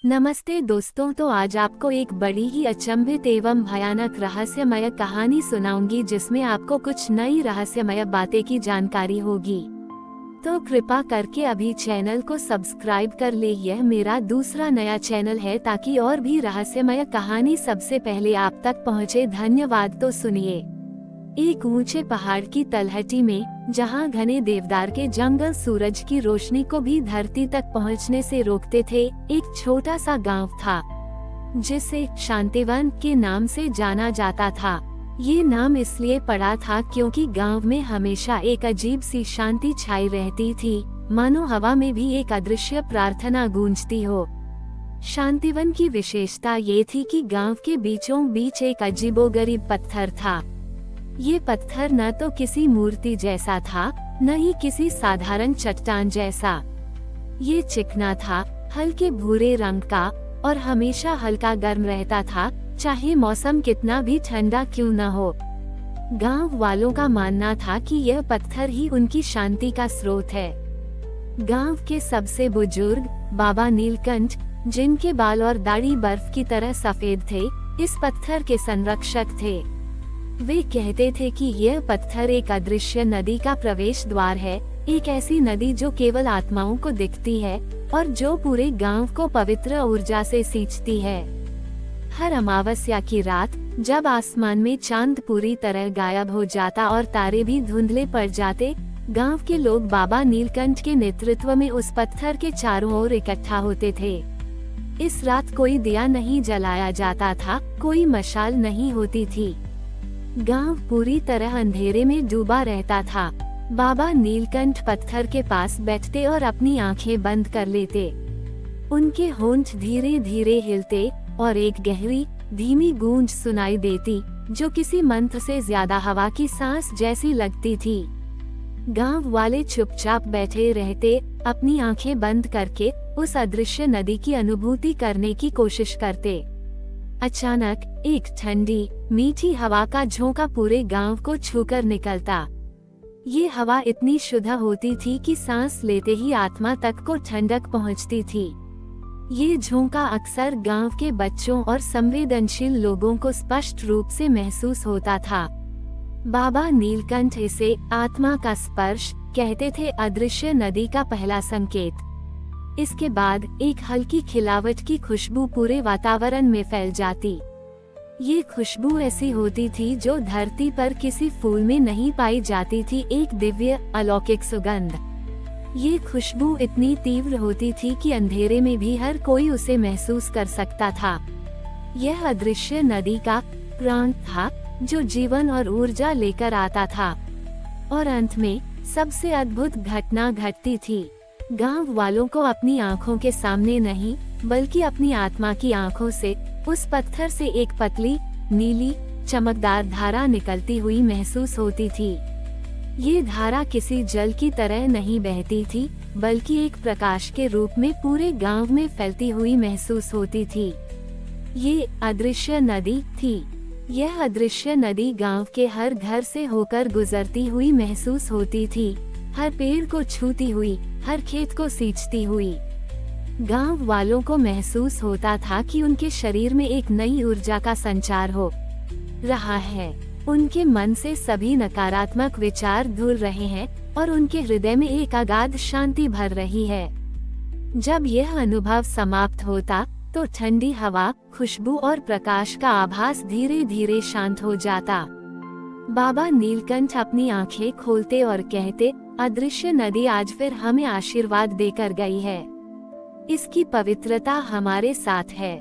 नमस्ते दोस्तों, तो आज आपको एक बड़ी ही अचंभित एवं भयानक रहस्यमय कहानी सुनाऊंगी जिसमें आपको कुछ नई रहस्यमय बातें की जानकारी होगी। तो कृपा करके अभी चैनल को सब्सक्राइब कर ले। यह मेरा दूसरा नया चैनल है ताकि और भी रहस्यमय कहानी सबसे पहले आप तक पहुंचे। धन्यवाद। तो सुनिए। एक ऊंचे पहाड़ की तलहटी में, जहां घने देवदार के जंगल सूरज की रोशनी को भी धरती तक पहुंचने से रोकते थे, एक छोटा सा गांव था जिसे शांतिवन के नाम से जाना जाता था। ये नाम इसलिए पड़ा था क्योंकि गांव में हमेशा एक अजीब सी शांति छाई रहती थी, मानो हवा में भी एक अदृश्य प्रार्थना गूंजती हो। शांतिवन की विशेषता ये थी कि गांव के बीचों बीच एक अजीबोगरीब पत्थर था। ये पत्थर न तो किसी मूर्ति जैसा था, न ही किसी साधारण चट्टान जैसा। ये चिकना था, हल्के भूरे रंग का, और हमेशा हल्का गर्म रहता था, चाहे मौसम कितना भी ठंडा क्यों न हो। गांव वालों का मानना था कि यह पत्थर ही उनकी शांति का स्रोत है। गांव के सबसे बुजुर्ग बाबा नीलकंठ, जिनके बाल और दाढ़ी बर्फ की तरह सफेद थे, इस पत्थर के संरक्षक थे। वे कहते थे कि यह पत्थर एक अदृश्य नदी का प्रवेश द्वार है, एक ऐसी नदी जो केवल आत्माओं को दिखती है और जो पूरे गांव को पवित्र ऊर्जा से सींचती है। हर अमावस्या की रात, जब आसमान में चांद पूरी तरह गायब हो जाता और तारे भी धुंधले पड़ जाते, गांव के लोग बाबा नीलकंठ के नेतृत्व में उस पत्थर के चारों ओर इकट्ठा होते थे। इस रात कोई दिया नहीं जलाया जाता था, कोई मशाल नहीं होती थी। गांव पूरी तरह अंधेरे में डूबा रहता था। बाबा नीलकंठ पत्थर के पास बैठते और अपनी आंखें बंद कर लेते। उनके होंठ धीरे धीरे हिलते और एक गहरी धीमी गूंज सुनाई देती, जो किसी मंत्र से ज्यादा हवा की सांस जैसी लगती थी। गांव वाले चुपचाप बैठे रहते, अपनी आंखें बंद करके उस अदृश्य नदी की अनुभूति करने की कोशिश करते। अचानक एक ठंडी मीठी हवा का झोंका पूरे गांव को छूकर निकलता। ये हवा इतनी शुद्ध होती थी कि सांस लेते ही आत्मा तक को ठंडक पहुंचती थी। ये झोंका अक्सर गांव के बच्चों और संवेदनशील लोगों को स्पष्ट रूप से महसूस होता था। बाबा नीलकंठ इसे आत्मा का स्पर्श कहते थे, अदृश्य नदी का पहला संकेत। इसके बाद एक हल्की खिलावट की खुशबू पूरे वातावरण में फैल जाती। ये खुशबू ऐसी होती थी जो धरती पर किसी फूल में नहीं पाई जाती थी, एक दिव्य अलौकिक सुगंध। ये खुशबू इतनी तीव्र होती थी कि अंधेरे में भी हर कोई उसे महसूस कर सकता था। यह अदृश्य नदी का प्राण था, जो जीवन और ऊर्जा लेकर आता था। और अंत में सबसे अद्भुत घटना घटती थी। गांव वालों को अपनी आंखों के सामने नहीं, बल्कि अपनी आत्मा की आंखों से उस पत्थर से एक पतली नीली चमकदार धारा निकलती हुई महसूस होती थी। ये धारा किसी जल की तरह नहीं बहती थी, बल्कि एक प्रकाश के रूप में पूरे गांव में फैलती हुई महसूस होती थी। ये अदृश्य नदी थी। यह अदृश्य नदी गांव के हर घर से होकर गुजरती हुई महसूस होती थी, हर पेड़ को छूती हुई, हर खेत को सींचती हुई। गांव वालों को महसूस होता था कि उनके शरीर में एक नई ऊर्जा का संचार हो रहा है। उनके मन से सभी नकारात्मक विचार धुल रहे हैं और उनके हृदय में एक अगाध शांति भर रही है। जब यह अनुभव समाप्त होता, तो ठंडी हवा, खुशबू और प्रकाश का आभास धीरे धीरे शांत हो जाता। बाबा नीलकंठ अपनी आंखें खोलते और कहते, अदृश्य नदी आज फिर हमें आशीर्वाद देकर गई है। इसकी पवित्रता हमारे साथ है।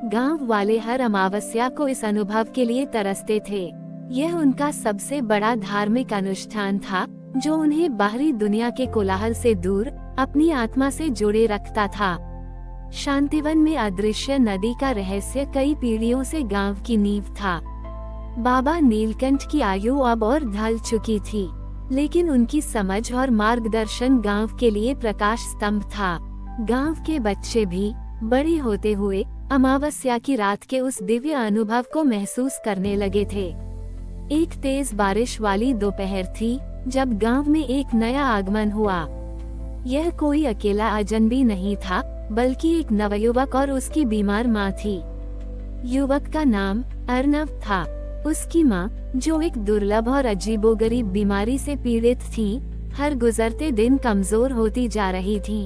गांव वाले हर अमावस्या को इस अनुभव के लिए तरसते थे। यह उनका सबसे बड़ा धार्मिक अनुष्ठान था, जो उन्हें बाहरी दुनिया के कोलाहल से दूर अपनी आत्मा से जोड़े रखता था। शांतिवन में अदृश्य नदी का रहस्य कई पीढ़ियों से गांव की नींव था। बाबा नीलकंठ की आयु अब और ढल चुकी थी, लेकिन उनकी समझ और मार्गदर्शन गांव के लिए प्रकाश स्तंभ था। गांव के बच्चे भी बड़े होते हुए अमावस्या की रात के उस दिव्य अनुभव को महसूस करने लगे थे। एक तेज बारिश वाली दोपहर थी, जब गांव में एक नया आगमन हुआ। यह कोई अकेला अजनबी नहीं था, बल्कि एक नवयुवक और उसकी बीमार माँ थी। युवक का नाम अर्नव था। उसकी माँ, जो एक दुर्लभ और अजीबोगरीब बीमारी से पीड़ित थी, हर गुजरते दिन कमजोर होती जा रही थी।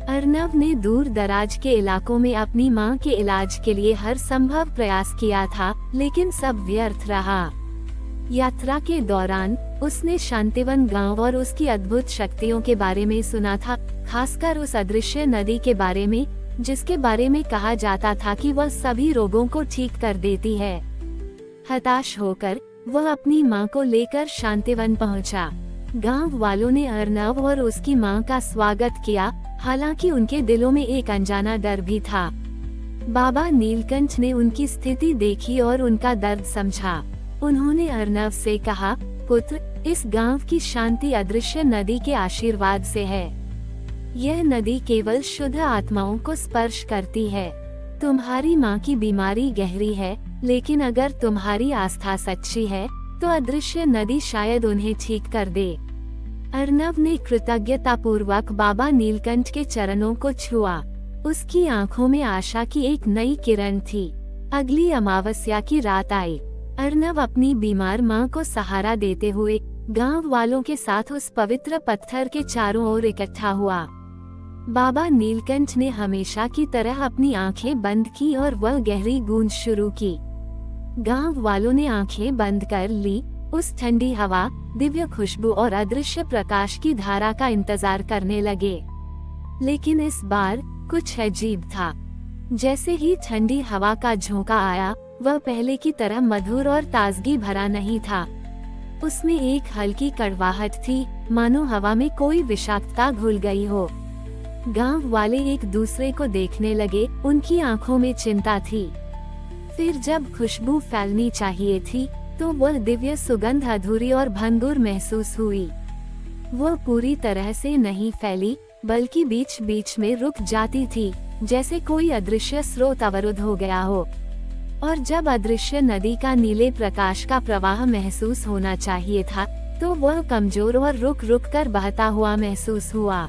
अर्नव ने दूर दराज के इलाकों में अपनी मां के इलाज के लिए हर संभव प्रयास किया था, लेकिन सब व्यर्थ रहा। यात्रा के दौरान उसने शांतिवन गांव और उसकी अद्भुत शक्तियों के बारे में सुना था, खासकर उस अदृश्य नदी के बारे में, जिसके बारे में कहा जाता था कि वह सभी रोगों को ठीक कर देती है। हताश होकर वह अपनी मां को लेकर शांतिवन पहुंचा। गांव वालों ने अर्नव और उसकी मां का स्वागत किया, हालांकि उनके दिलों में एक अनजाना डर भी था। बाबा नीलकंठ ने उनकी स्थिति देखी और उनका दर्द समझा। उन्होंने अर्नव से कहा, पुत्र, इस गांव की शांति अदृश्य नदी के आशीर्वाद से है। यह नदी केवल शुद्ध आत्माओं को स्पर्श करती है। तुम्हारी माँ की बीमारी गहरी है, लेकिन अगर तुम्हारी आस्था सच्ची है, तो अदृश्य नदी शायद उन्हें ठीक कर दे। अर्नव ने कृतज्ञतापूर्वक बाबा नीलकंठ के चरणों को छुआ। उसकी आंखों में आशा की एक नई किरण थी। अगली अमावस्या की रात आई। अर्नव अपनी बीमार मां को सहारा देते हुए गांव वालों के साथ उस पवित्र पत्थर के चारों ओर इकट्ठा हुआ। बाबा नीलकंठ ने हमेशा की तरह अपनी आंखें बंद की और वह गहरी गूंज शुरू की। गांव वालों ने आंखें बंद कर ली, उस ठंडी हवा, दिव्य खुशबू और अदृश्य प्रकाश की धारा का इंतजार करने लगे। लेकिन इस बार कुछ अजीब था। जैसे ही ठंडी हवा का झोंका आया, वह पहले की तरह मधुर और ताजगी भरा नहीं था। उसमें एक हल्की कड़वाहट थी, मानो हवा में कोई विषाक्तता घुल गई हो। गांव वाले एक दूसरे को देखने लगे, उनकी आंखों में चिंता थी। फिर जब खुशबू फैलनी चाहिए थी, तो वह दिव्य सुगंध अधूरी और भंगुर महसूस हुई। वह पूरी तरह से नहीं फैली, बल्कि बीच बीच में रुक जाती थी, जैसे कोई अदृश्य स्रोत अवरुद्ध हो गया हो। और जब अदृश्य नदी का नीले प्रकाश का प्रवाह महसूस होना चाहिए था, तो वह कमजोर और रुक रुक कर बहता हुआ महसूस हुआ।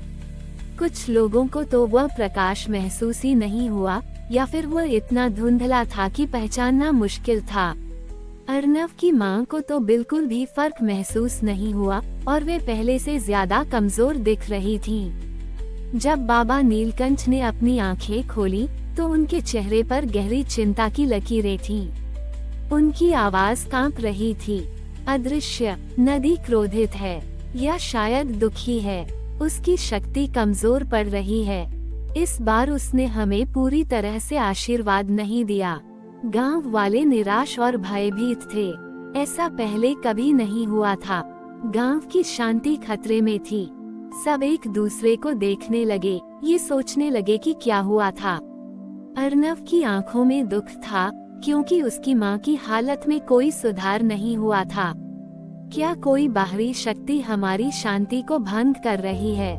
कुछ लोगों को तो वह प्रकाश महसूस ही नहीं हुआ, या फिर वह इतना धुंधला था कि पहचानना मुश्किल था। अर्नव की मां को तो बिल्कुल भी फर्क महसूस नहीं हुआ और वे पहले से ज्यादा कमजोर दिख रही थीं। जब बाबा नीलकंठ ने अपनी आंखें खोली, तो उनके चेहरे पर गहरी चिंता की लकीरें थीं। उनकी आवाज कांप रही थी। अदृश्य नदी क्रोधित है, या शायद दुखी है। उसकी शक्ति कमजोर पड़ रही है। इस बार उसने हमें पूरी तरह से आशीर्वाद नहीं दिया। गांव वाले निराश और भयभीत थे। ऐसा पहले कभी नहीं हुआ था। गांव की शांति खतरे में थी। सब एक दूसरे को देखने लगे, ये सोचने लगे कि क्या हुआ था। अर्नव की आंखों में दुख था, क्योंकि उसकी मां की हालत में कोई सुधार नहीं हुआ था। क्या कोई बाहरी शक्ति हमारी शांति को भंग कर रही है?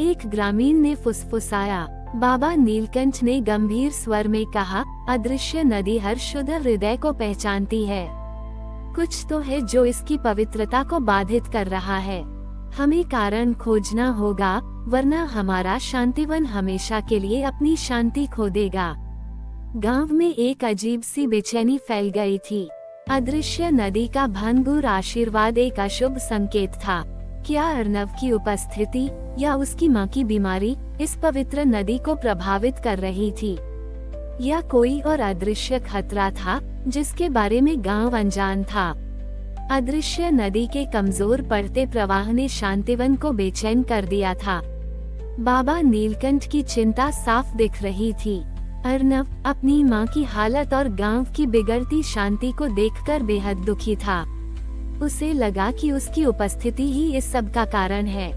एक ग्रामीण ने फुसफुसाया। बाबा नीलकंठ ने गंभीर स्वर में कहा, अदृश्य नदी हर शुद्ध हृदय को पहचानती है। कुछ तो है जो इसकी पवित्रता को बाधित कर रहा है। हमें कारण खोजना होगा, वरना हमारा शांतिवन हमेशा के लिए अपनी शांति खो देगा। गांव में एक अजीब सी बेचैनी फैल गई थी। अदृश्य नदी का भंगुर आशीर्वाद एक अशुभ संकेत था। क्या अर्नव की उपस्थिति या उसकी मां की बीमारी इस पवित्र नदी को प्रभावित कर रही थी, या कोई और अदृश्य खतरा था जिसके बारे में गांव अनजान था? अदृश्य नदी के कमजोर पड़ते प्रवाह ने शांतिवन को बेचैन कर दिया था। बाबा नीलकंठ की चिंता साफ दिख रही थी। अर्नव अपनी मां की हालत और गांव की बिगड़ती शांति को देखकर बेहद दुखी था। उसे लगा कि उसकी उपस्थिति ही इस सब का कारण है।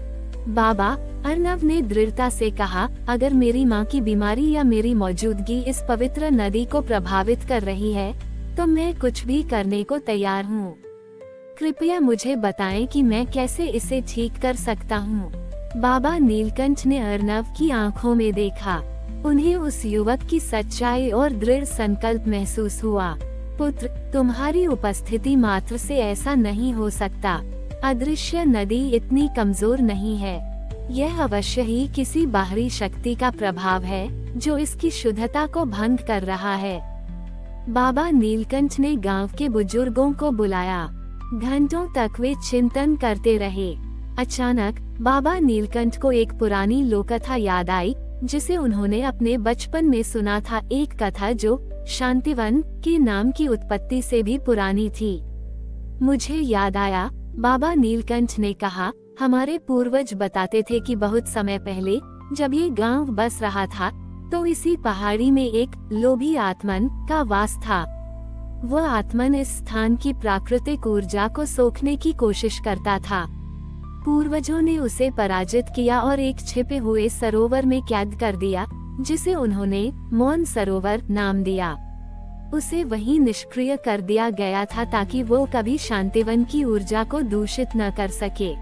बाबा, अर्नव ने दृढ़ता से कहा, अगर मेरी मां की बीमारी या मेरी मौजूदगी इस पवित्र नदी को प्रभावित कर रही है, तो मैं कुछ भी करने को तैयार हूँ। कृपया मुझे बताएं कि मैं कैसे इसे ठीक कर सकता हूँ। बाबा नीलकंठ ने अर्नव की आंखों में देखा। उन्हें उस युवक की सच्चाई और दृढ़ संकल्प महसूस हुआ। पुत्र, तुम्हारी उपस्थिति मात्र से ऐसा नहीं हो सकता। अदृश्य नदी इतनी कमजोर नहीं है। यह अवश्य ही किसी बाहरी शक्ति का प्रभाव है जो इसकी शुद्धता को भंग कर रहा है। बाबा नीलकंठ ने गांव के बुजुर्गों को बुलाया। घंटों तक वे चिंतन करते रहे। अचानक बाबा नीलकंठ को एक पुरानी लोककथा याद आई जिसे उन्होंने अपने बचपन में सुना था, एक कथा जो शांतिवन के नाम की उत्पत्ति से भी पुरानी थी। मुझे याद आया, बाबा नीलकंठ ने कहा, हमारे पूर्वज बताते थे कि बहुत समय पहले जब ये गांव बस रहा था तो इसी पहाड़ी में एक लोभी आत्मन का वास था। वह आत्मन इस स्थान की प्राकृतिक ऊर्जा को सोखने की कोशिश करता था। पूर्वजों ने उसे पराजित किया और एक छिपे हुए सरोवर में कैद कर दिया जिसे उन्होंने मौन सरोवर नाम दिया। उसे वहीं निष्क्रिय कर दिया गया था ताकि वो कभी शांतिवन की ऊर्जा को दूषित न कर सके।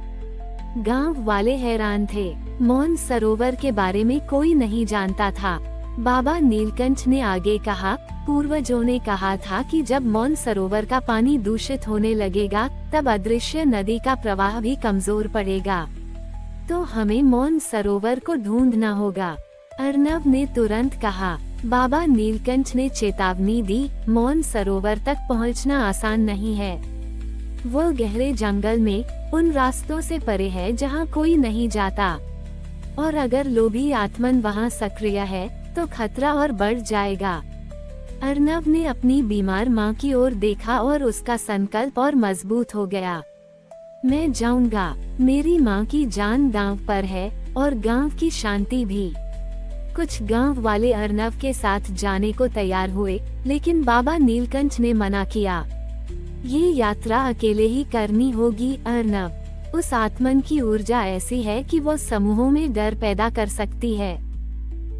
गांव वाले हैरान थे। मौन सरोवर के बारे में कोई नहीं जानता था। बाबा नीलकंठ ने आगे कहा, पूर्वजों ने कहा था कि जब मौन सरोवर का पानी दूषित होने लगेगा तब अदृश्य नदी का प्रवाह भी कमजोर पड़ेगा, तो हमें मौन सरोवर को ढूंढना होगा। अर्नव ने तुरंत कहा। बाबा नीलकंठ ने चेतावनी दी, मौन सरोवर तक पहुंचना आसान नहीं है। वो गहरे जंगल में उन रास्तों से परे है जहां कोई नहीं जाता, और अगर लोभी आत्मन वहां सक्रिय है तो खतरा और बढ़ जाएगा। अर्नव ने अपनी बीमार माँ की ओर देखा और उसका संकल्प और मजबूत हो गया। मैं जाऊंगा, मेरी माँ की जान दांव पर है और गांव की शांति भी। कुछ गांव वाले अर्नव के साथ जाने को तैयार हुए, लेकिन बाबा नीलकंठ ने मना किया। ये यात्रा अकेले ही करनी होगी अर्नव। उस आत्मन की ऊर्जा ऐसी है कि वो समूहों में डर पैदा कर सकती है।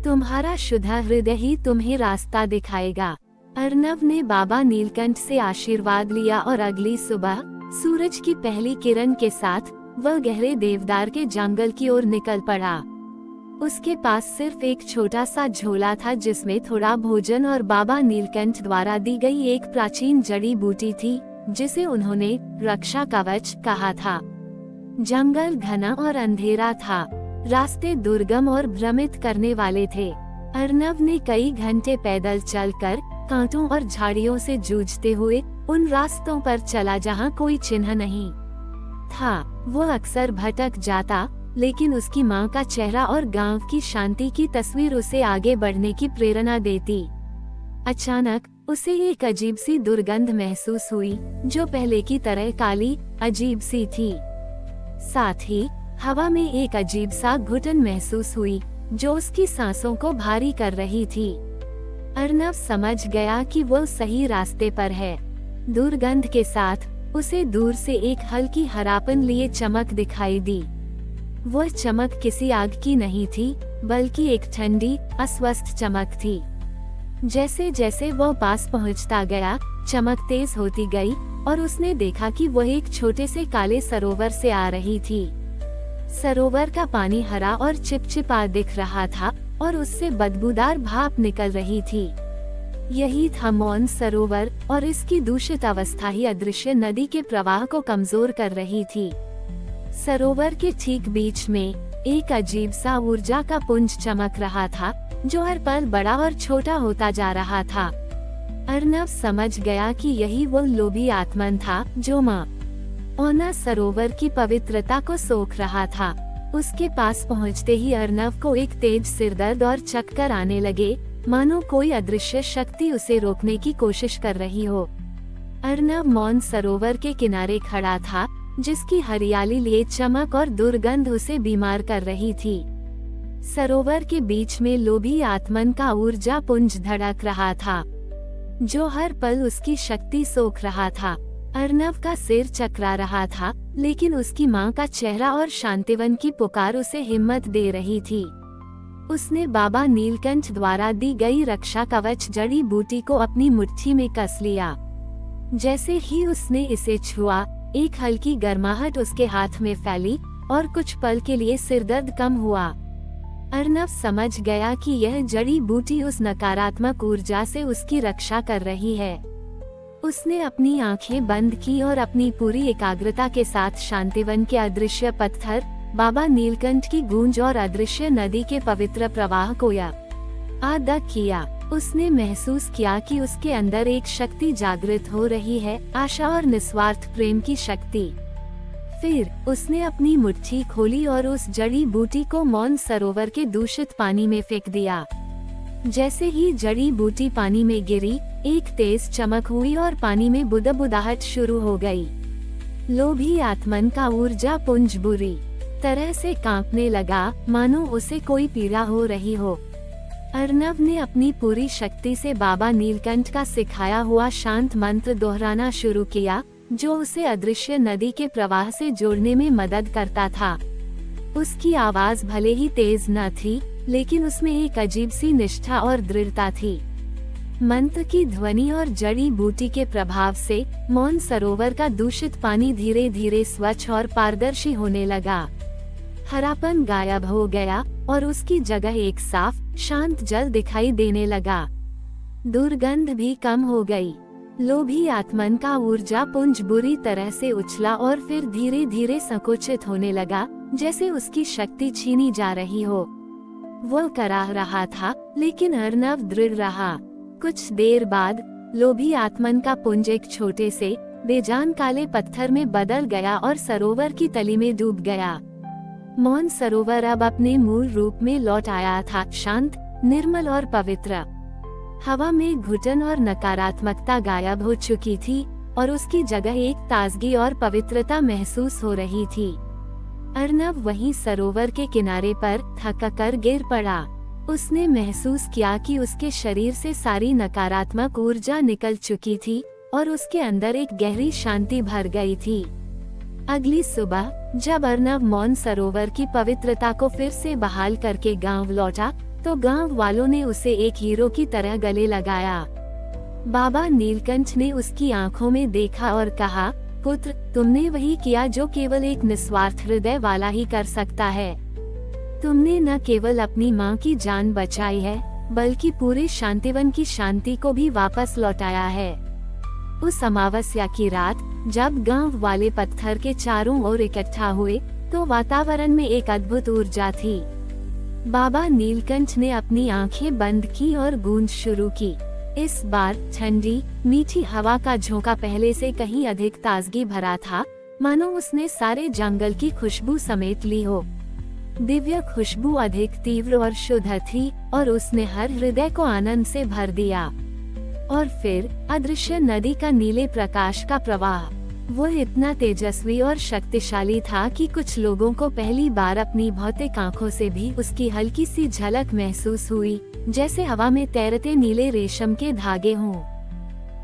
तुम्हारा शुद्ध हृदय ही तुम्हें रास्ता दिखाएगा। अर्नव ने बाबा नीलकंठ से आशीर्वाद लिया और अगली सुबह सूरज की पहली किरण के साथ वह गहरे देवदार के जंगल की ओर निकल पड़ा। उसके पास सिर्फ एक छोटा सा झोला था जिसमें थोड़ा भोजन और बाबा नीलकंठ द्वारा दी गई एक प्राचीन जड़ी बूटी थी जिसे उन्होंने रक्षा कवच कहा था। जंगल घना और अंधेरा था। रास्ते दुर्गम और भ्रमित करने वाले थे। अर्नव ने कई घंटे पैदल चलकर कांटों और झाड़ियों से जूझते हुए उन रास्तों पर चला जहां कोई चिन्ह नहीं था। वो अक्सर भटक जाता, लेकिन उसकी माँ का चेहरा और गांव की शांति की तस्वीर उसे आगे बढ़ने की प्रेरणा देती। अचानक उसे एक अजीब सी दुर्गंध महसूस हुई जो पहले की तरह काली अजीब सी थी। साथ ही हवा में एक अजीब सा घुटन महसूस हुई जो उसकी सांसों को भारी कर रही थी। अर्नव समझ गया कि वो सही रास्ते पर है। दुर्गंध के साथ उसे दूर से एक हल्की हरापन लिए चमक दिखाई दी। वह चमक किसी आग की नहीं थी, बल्कि एक ठंडी अस्वस्थ चमक थी। जैसे जैसे वह पास पहुंचता गया, चमक तेज होती गई और उसने देखा कि वह एक छोटे से काले सरोवर से आ रही थी। सरोवर का पानी हरा और चिपचिपा दिख रहा था और उससे बदबूदार भाप निकल रही थी। यही था मौन सरोवर, और इसकी दूषित अवस्था ही अदृश्य नदी के प्रवाह को कमजोर कर रही थी। सरोवर के ठीक बीच में एक अजीब सा ऊर्जा का पुंज चमक रहा था जो हर पल बड़ा और छोटा होता जा रहा था। अर्नव समझ गया कि यही वो लोभी आत्मन था जो माँ ओना सरोवर की पवित्रता को सोख रहा था। उसके पास पहुंचते ही अर्नव को एक तेज सिरदर्द और चक्कर आने लगे, मानो कोई अदृश्य शक्ति उसे रोकने की कोशिश कर रही हो। अर्नव मौन सरोवर के किनारे खड़ा था, जिसकी हरियाली लिए चमक और दुर्गंध उसे बीमार कर रही थी। सरोवर के बीच में लोभी आत्मन का ऊर्जा पुंज धड़क रहा था, जो हर पल उसकी शक्ति सोख रहा था। अर्नव का सिर चकरा रहा था, लेकिन उसकी माँ का चेहरा और शांतिवन की पुकार उसे हिम्मत दे रही थी। उसने बाबा नीलकंठ द्वारा दी गई रक्षा कवच जड़ी बूटी को अपनी मुट्ठी में कस लिया। जैसे ही उसने इसे छुआ, एक हल्की गर्माहट उसके हाथ में फैली और कुछ पल के लिए सिरदर्द कम हुआ। अर्नव समझ गया कि यह जड़ी बूटी उस नकारात्मक ऊर्जा से उसकी रक्षा कर रही है। उसने अपनी आंखें बंद की और अपनी पूरी एकाग्रता के साथ शांतिवन के अदृश्य पत्थर बाबा नीलकंठ की गूंज और अदृश्य नदी के पवित्र प्रवाह को याद किया। उसने महसूस किया कि उसके अंदर एक शक्ति जागृत हो रही है, आशा और निस्वार्थ प्रेम की शक्ति। फिर उसने अपनी मुट्ठी खोली और उस जड़ी बूटी को मौन सरोवर के दूषित पानी में फेंक दिया। जैसे ही जड़ी बूटी पानी में गिरी, एक तेज चमक हुई और पानी में बुदबुदाहट शुरू हो गई। लोभी आत्मन का ऊर्जा पुंज बुरी तरह से कांपने लगा, मानो उसे कोई पीड़ा हो रही हो। अर्नव ने अपनी पूरी शक्ति से बाबा नीलकंठ का सिखाया हुआ शांत मंत्र दोहराना शुरू किया, जो उसे अदृश्य नदी के प्रवाह से जोड़ने में मदद करता था। उसकी आवाज भले ही तेज न थी, लेकिन उसमें एक अजीब सी निष्ठा और दृढ़ता थी। मंत्र की ध्वनि और जड़ी बूटी के प्रभाव से मौन सरोवर का दूषित पानी धीरे धीरे स्वच्छ और पारदर्शी होने लगा। हरापन गायब हो गया और उसकी जगह एक साफ, शांत जल दिखाई देने लगा। दुर्गंध भी कम हो गई। लोभी आत्मन का ऊर्जा पुंज बुरी तरह से उछला और फिर धीरे धीरे संकुचित होने लगा, जैसे उसकी शक्ति छीनी जा रही हो। वो कराह रहा था, लेकिन अर्नव दृढ़ रहा। कुछ देर बाद लोभी आत्मन का पुंज एक छोटे से बेजान काले पत्थर में बदल गया और सरोवर की तली में डूब गया। मौन सरोवर अब अपने मूल रूप में लौट आया था, शांत, निर्मल और पवित्र। हवा में घुटन और नकारात्मकता गायब हो चुकी थी और उसकी जगह एक ताजगी और पवित्रता महसूस हो रही थी। अर्नव वहीं सरोवर के किनारे पर थक कर गिर पड़ा। उसने महसूस किया कि उसके शरीर से सारी नकारात्मक ऊर्जा निकल चुकी थी और उसके अंदर एक गहरी शांति भर गई थी। अगली सुबह जब अर्नव मौन सरोवर की पवित्रता को फिर से बहाल करके गांव लौटा, तो गांव वालों ने उसे एक हीरो की तरह गले लगाया। बाबा नीलकंठ ने उसकी आंखों में देखा और कहा, पुत्र, तुमने वही किया जो केवल एक निस्वार्थ हृदय वाला ही कर सकता है। तुमने न केवल अपनी माँ की जान बचाई है, बल्कि पूरे शांतिवन की शांति को भी वापस लौटाया है। उस अमावस्या की रात जब गांव वाले पत्थर के चारों ओर इकट्ठा हुए, तो वातावरण में एक अद्भुत ऊर्जा थी। बाबा नीलकंठ ने अपनी आंखें बंद की और गूंज शुरू की। इस बार ठंडी, मीठी हवा का झोंका पहले से कहीं अधिक ताजगी भरा था, मानो उसने सारे जंगल की खुशबू समेट ली हो। दिव्य खुशबू अधिक तीव्र और शुद्ध थी और उसने हर हृदय को आनंद से भर दिया। और फिर अदृश्य नदी का नीले प्रकाश का प्रवाह, वो इतना तेजस्वी और शक्तिशाली था कि कुछ लोगों को पहली बार अपनी भौतिक आंखों से भी उसकी हल्की सी झलक महसूस हुई, जैसे हवा में तैरते नीले रेशम के धागे हों।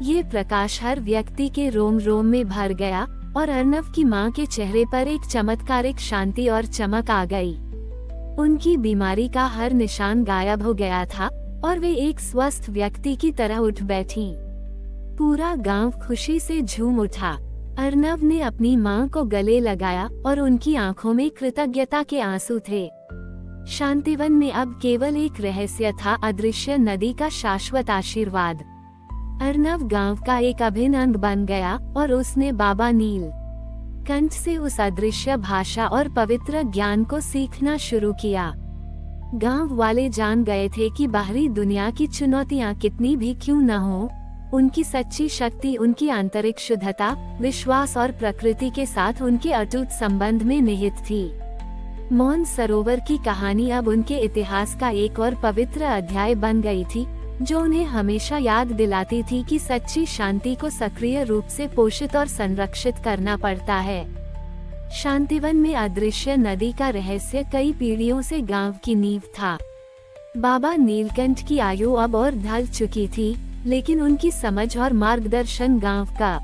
ये प्रकाश हर व्यक्ति के रोम रोम में भर गया और अर्नव की माँ के चेहरे पर एक चमत्कारिक शांति और चमक आ गई। उनकी बीमारी का हर निशान गायब हो गया था और वे एक स्वस्थ व्यक्ति की तरह उठ बैठीं। पूरा गांव खुशी से झूम उठा। अर्नव ने अपनी माँ को गले लगाया और उनकी आंखों में कृतज्ञता के आंसू थे। शांतिवन में अब केवल एक रहस्य था, अदृश्य नदी का शाश्वत आशीर्वाद। अर्नव गांव का एक अभिन्न अंग बन गया और उसने बाबा नीलकंठ से उस अदृश्य भाषा और पवित्र ज्ञान को सीखना शुरू किया। गांव वाले जान गए थे कि बाहरी दुनिया की चुनौतियां कितनी भी क्यों न हो, उनकी सच्ची शक्ति उनकी आंतरिक शुद्धता, विश्वास और प्रकृति के साथ उनके अटूट संबंध में निहित थी। मौन सरोवर की कहानी अब उनके इतिहास का एक और पवित्र अध्याय बन गई थी, जो उन्हें हमेशा याद दिलाती थी कि सच्ची शांति को सक्रिय रूप से पोषित और संरक्षित करना पड़ता है। शांतिवन में अदृश्य नदी का रहस्य कई पीढ़ियों से गांव की नींव था। बाबा नीलकंठ की आयु अब और ढल चुकी थी, लेकिन उनकी समझ और मार्गदर्शन गांव का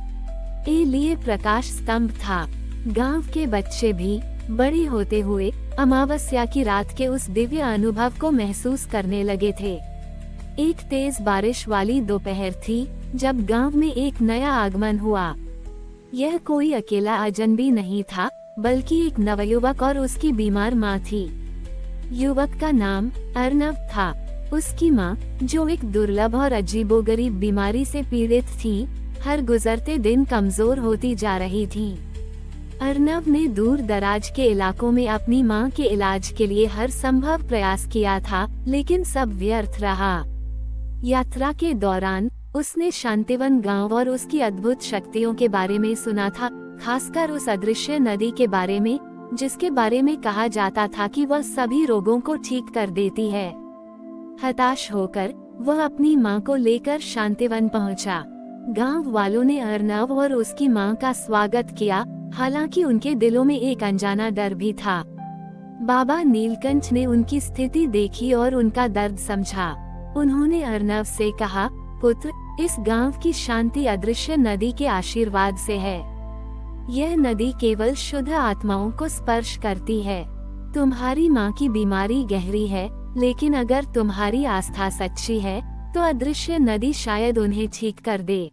लिए प्रकाश स्तंभ था। गांव के बच्चे भी बड़े होते हुए अमावस्या की रात के उस दिव्य अनुभव को महसूस करने लगे थे। एक तेज बारिश वाली दोपहर थी जब गांव में एक नया आगमन हुआ। यह कोई अकेला अजनबी नहीं था, बल्कि एक नवयुवक और उसकी बीमार माँ थी। युवक का नाम अर्नव था। उसकी माँ, जो एक दुर्लभ और अजीबोगरीब बीमारी से पीड़ित थी, हर गुजरते दिन कमजोर होती जा रही थी। अर्नव ने दूर दराज के इलाकों में अपनी मां के इलाज के लिए हर संभव प्रयास किया था, लेकिन सब व्यर्थ रहा। यात्रा के दौरान उसने शांतिवन गांव और उसकी अद्भुत शक्तियों के बारे में सुना था, खासकर उस अदृश्य नदी के बारे में, जिसके बारे में कहा जाता था कि वह सभी रोगों को ठीक कर देती है। हताश होकर वह अपनी मां को लेकर शांतिवन पहुंचा। गांव वालों ने अर्नव और उसकी मां का स्वागत किया, हालांकि उनके दिलों में एक अनजाना डर भी था। बाबा नीलकंठ ने उनकी स्थिति देखी और उनका दर्द समझा। उन्होंने अर्नव से कहा, पुत्र, इस गांव की शांति अदृश्य नदी के आशीर्वाद से है। यह नदी केवल शुद्ध आत्माओं को स्पर्श करती है। तुम्हारी माँ की बीमारी गहरी है, लेकिन अगर तुम्हारी आस्था सच्ची है तो अदृश्य नदी शायद उन्हें ठीक कर दे।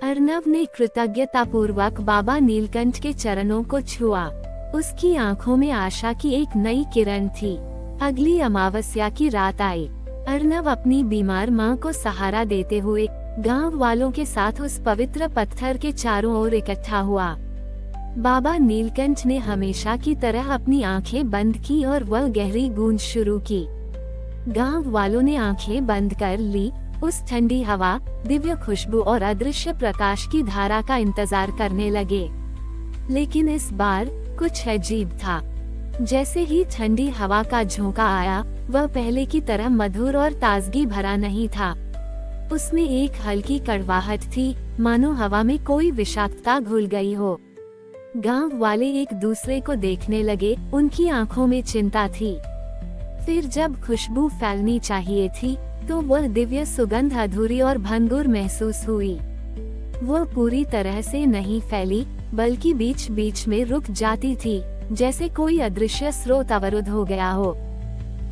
अर्नव ने कृतज्ञतापूर्वक बाबा नीलकंठ के चरणों को छुआ। उसकी आंखों में आशा की एक नई किरण थी। अगली अमावस्या की रात आई। अर्नव अपनी बीमार मां को सहारा देते हुए गांव वालों के साथ उस पवित्र पत्थर के चारों ओर इकट्ठा हुआ। बाबा नीलकंठ ने हमेशा की तरह अपनी आंखें बंद की और वह गहरी गूंज शुरू की। गांव वालों ने आंखें बंद कर ली। उस ठंडी हवा, दिव्य खुशबू और अदृश्य प्रकाश की धारा का इंतजार करने लगे। लेकिन इस बार कुछ अजीब था। जैसे ही ठंडी हवा का झोंका आया, वह पहले की तरह मधुर और ताजगी भरा नहीं था। उसमें एक हल्की कड़वाहट थी, मानो हवा में कोई विषाक्तता घुल गई हो। गांव वाले एक दूसरे को देखने लगे, उनकी आंखों में चिंता थी। फिर जब खुशबू फैलनी चाहिए थी, तो वह दिव्य सुगंध अधूरी और भंगुर महसूस हुई। वह पूरी तरह से नहीं फैली, बल्कि बीच बीच में रुक जाती थी, जैसे कोई अदृश्य स्रोत अवरुद्ध हो गया हो।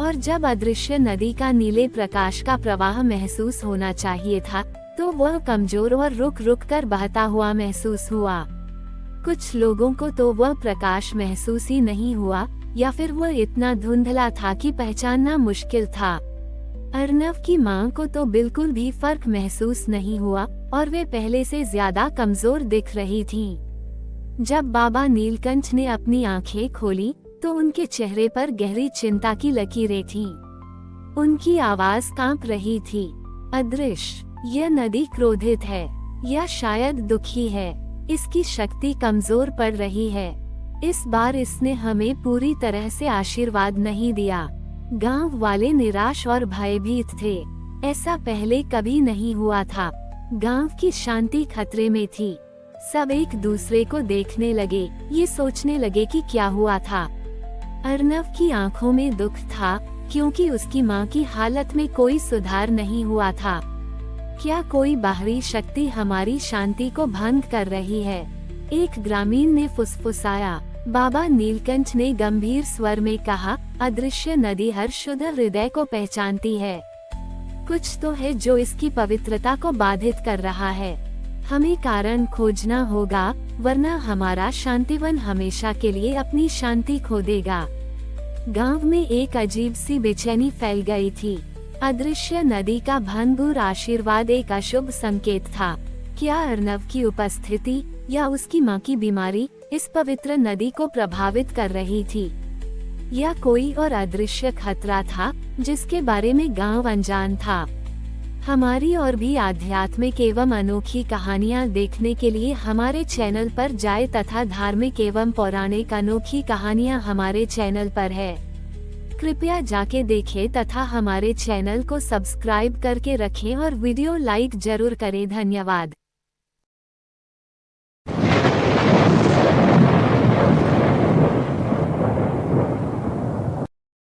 और जब अदृश्य नदी का नीले प्रकाश का प्रवाह महसूस होना चाहिए था, तो वह कमजोर और रुक रुक कर बहता हुआ महसूस हुआ। कुछ लोगों को तो वह प्रकाश महसूस ही नहीं हुआ, या फिर वह इतना धुंधला था कि पहचानना मुश्किल था। अर्नव की मां को तो बिल्कुल भी फर्क महसूस नहीं हुआ और वे पहले से ज्यादा कमजोर दिख रही थीं। जब बाबा नीलकंठ ने अपनी आंखें खोली, तो उनके चेहरे पर गहरी चिंता की लकीरें थीं। उनकी आवाज कांप रही थी। अदृश्य, यह नदी क्रोधित है या शायद दुखी है। इसकी शक्ति कमजोर पड़ रही है। इस बार इसने हमें पूरी तरह से आशीर्वाद नहीं दिया। गांव वाले निराश और भयभीत थे। ऐसा पहले कभी नहीं हुआ था। गांव की शांति खतरे में थी। सब एक दूसरे को देखने लगे, ये सोचने लगे कि क्या हुआ था। अर्नव की आंखों में दुख था, क्योंकि उसकी मां की हालत में कोई सुधार नहीं हुआ था। क्या कोई बाहरी शक्ति हमारी शांति को भंग कर रही है? एक ग्रामीण ने फुसफुसाया। बाबा नीलकंठ ने गंभीर स्वर में कहा, अदृश्य नदी हर शुद्ध हृदय को पहचानती है। कुछ तो है जो इसकी पवित्रता को बाधित कर रहा है। हमें कारण खोजना होगा, वरना हमारा शांतिवन हमेशा के लिए अपनी शांति खो देगा। गांव में एक अजीब सी बेचैनी फैल गई थी। अदृश्य नदी का भंगुर आशीर्वाद एक अशुभ संकेत था। क्या अर्नव की उपस्थिति या उसकी मां की बीमारी इस पवित्र नदी को प्रभावित कर रही थी, या कोई और अदृश्य खतरा था जिसके बारे में गांव अनजान था? हमारी और भी आध्यात्मिक एवं अनोखी कहानियां देखने के लिए हमारे चैनल पर जाएं तथा धार्मिक एवं पौराणिक अनोखी कहानियां हमारे चैनल पर है। कृपया जाके देखें तथा हमारे चैनल को सब्सक्राइब करके रखें और वीडियो लाइक जरूर करें। धन्यवाद।